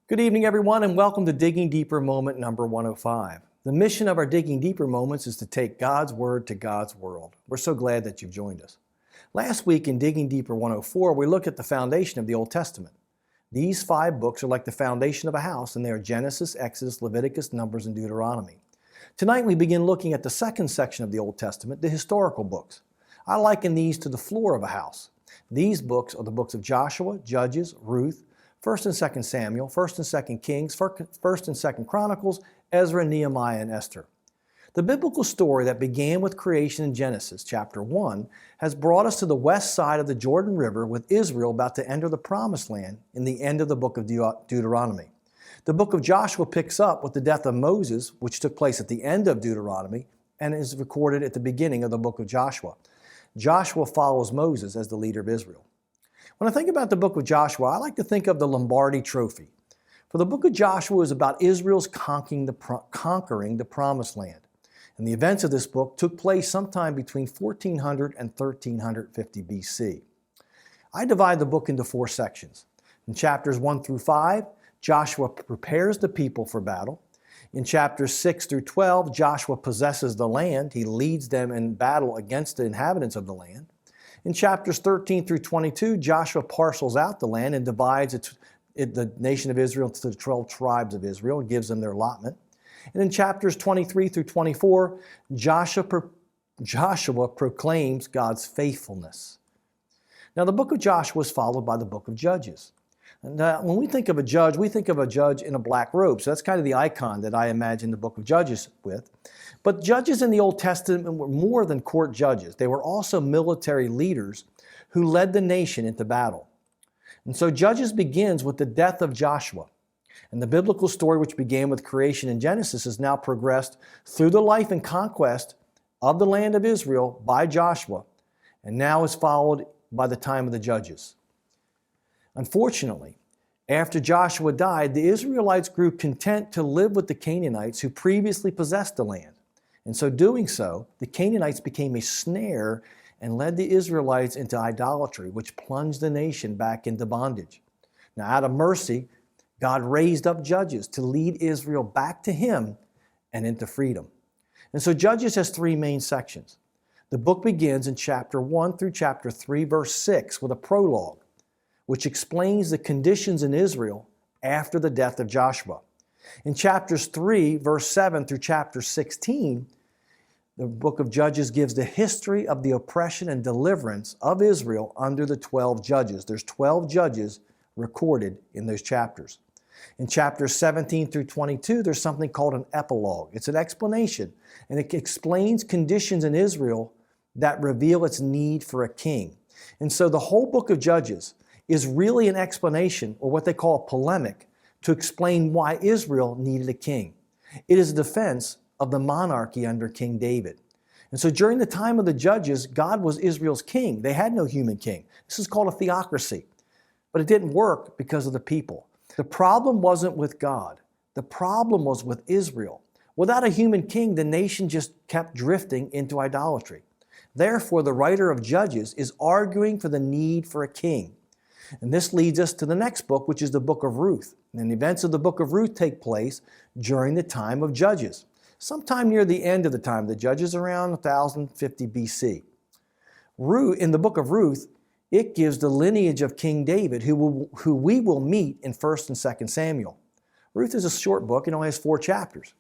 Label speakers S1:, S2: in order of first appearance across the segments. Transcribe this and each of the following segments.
S1: Good evening, everyone, and welcome to Digging Deeper moment number 105. The mission of our Digging Deeper moments is to take God's Word to God's world. We're so glad that you've joined us. Last week in Digging Deeper 104, we looked at the foundation of the Old Testament. These 5 books are like the foundation of a house, and they are Genesis, Exodus, Leviticus, Numbers, and Deuteronomy. Tonight we begin looking at the second section of the Old Testament, the historical books. I liken these to the floor of a house. These books are the books of Joshua, Judges, Ruth, 1st and 2nd Samuel, 1st and 2nd Kings, 1st and 2nd Chronicles, Ezra, Nehemiah, and Esther. The biblical story that began with creation in Genesis chapter 1 has brought us to the west side of the Jordan River with Israel about to enter the Promised Land in the end of the book of Deuteronomy. The book of Joshua picks up with the death of Moses, which took place at the end of Deuteronomy and is recorded at the beginning of the book of Joshua. Joshua follows Moses as the leader of Israel. When I think about the book of Joshua, I like to think of the Lombardi Trophy. For the book of Joshua is about Israel's conquering the Promised Land. And the events of this book took place sometime between 1400 and 1350 BC. I divide the book into 4 sections. In chapters 1 through 5, Joshua prepares the people for battle. In chapters 6 through 12, Joshua possesses the land. He leads them in battle against the inhabitants of the land. In chapters 13 through 22, Joshua parcels out the land and divides the nation of Israel into the 12 tribes of Israel and gives them their allotment. And in chapters 23 through 24, Joshua proclaims God's faithfulness. Now, the book of Joshua is followed by the book of Judges. And when we think of a judge, we think of a judge in a black robe. So that's kind of the icon that I imagine the book of Judges with. But judges in the Old Testament were more than court judges. They were also military leaders who led the nation into battle. And so Judges begins with the death of Joshua. And the biblical story, which began with creation in Genesis, has now progressed through the life and conquest of the land of Israel by Joshua, and now is followed by the time of the Judges. Unfortunately, after Joshua died, the Israelites grew content to live with the Canaanites who previously possessed the land. In so doing so, the Canaanites became a snare and led the Israelites into idolatry, which plunged the nation back into bondage. Now, out of mercy, God raised up judges to lead Israel back to Him and into freedom. And so Judges has 3 main sections. The book begins in chapter 1 through chapter 3, verse 6, with a prologue, which explains the conditions in Israel after the death of Joshua. In chapters 3, verse 7 through chapter 16, the book of Judges gives the history of the oppression and deliverance of Israel under the 12 judges. There's 12 judges recorded in those chapters. In chapters 17 through 22, there's something called an epilogue. It's an explanation, and it explains conditions in Israel that reveal its need for a king. And so the whole book of Judges is really an explanation, or what they call a polemic, to explain why Israel needed a king. It is a defense of the monarchy under King David. And so during the time of the Judges, God was Israel's king. They had no human king. This is called a theocracy. But it didn't work because of the people. The problem wasn't with God. The problem was with Israel. Without a human king, the nation just kept drifting into idolatry. Therefore, the writer of Judges is arguing for the need for a king. And this leads us to the next book, which is the book of Ruth. And the events of the book of Ruth take place during the time of Judges, sometime near the end of the time of the Judges, around 1050 BC. In the book of Ruth, it gives the lineage of King David, who we will meet in 1st and 2nd Samuel. Ruth is a short book. It only has 4 chapters.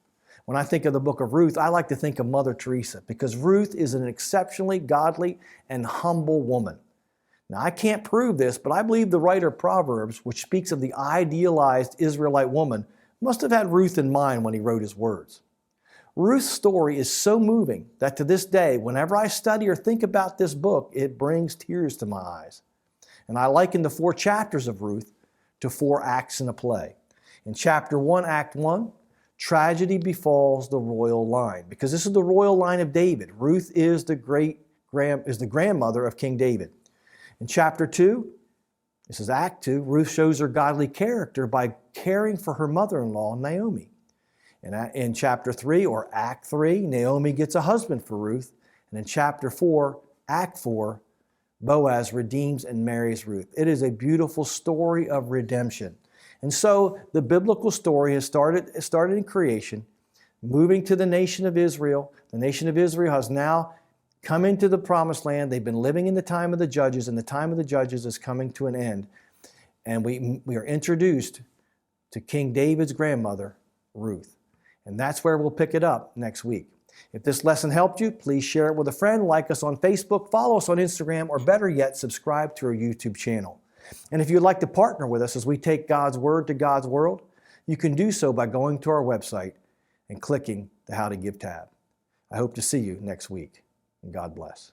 S1: When I think of the book of Ruth, I like to think of Mother Teresa, because Ruth is an exceptionally godly and humble woman. Now, I can't prove this, but I believe the writer of Proverbs, which speaks of the idealized Israelite woman, must have had Ruth in mind when he wrote his words. Ruth's story is so moving that to this day, whenever I study or think about this book, it brings tears to my eyes. And I liken the 4 chapters of Ruth to 4 acts in a play. In chapter 1, act 1, tragedy befalls the royal line, because this is the royal line of David. Ruth is the grandmother of King David. In chapter 2, this is Act 2, Ruth shows her godly character by caring for her mother-in-law, Naomi. And in chapter 3, or Act 3, Naomi gets a husband for Ruth. And in chapter 4, Act 4, Boaz redeems and marries Ruth. It is a beautiful story of redemption. And so the biblical story has started in creation, moving to the nation of Israel. The nation of Israel has now come into the promised land. They've been living in the time of the judges, and the time of the judges is coming to an end. And we are introduced to King David's grandmother, Ruth. And that's where we'll pick it up next week. If this lesson helped you, please share it with a friend, like us on Facebook, follow us on Instagram, or better yet, subscribe to our YouTube channel. And if you'd like to partner with us as we take God's Word to God's world, you can do so by going to our website and clicking the How to Give tab. I hope to see you next week, and God bless.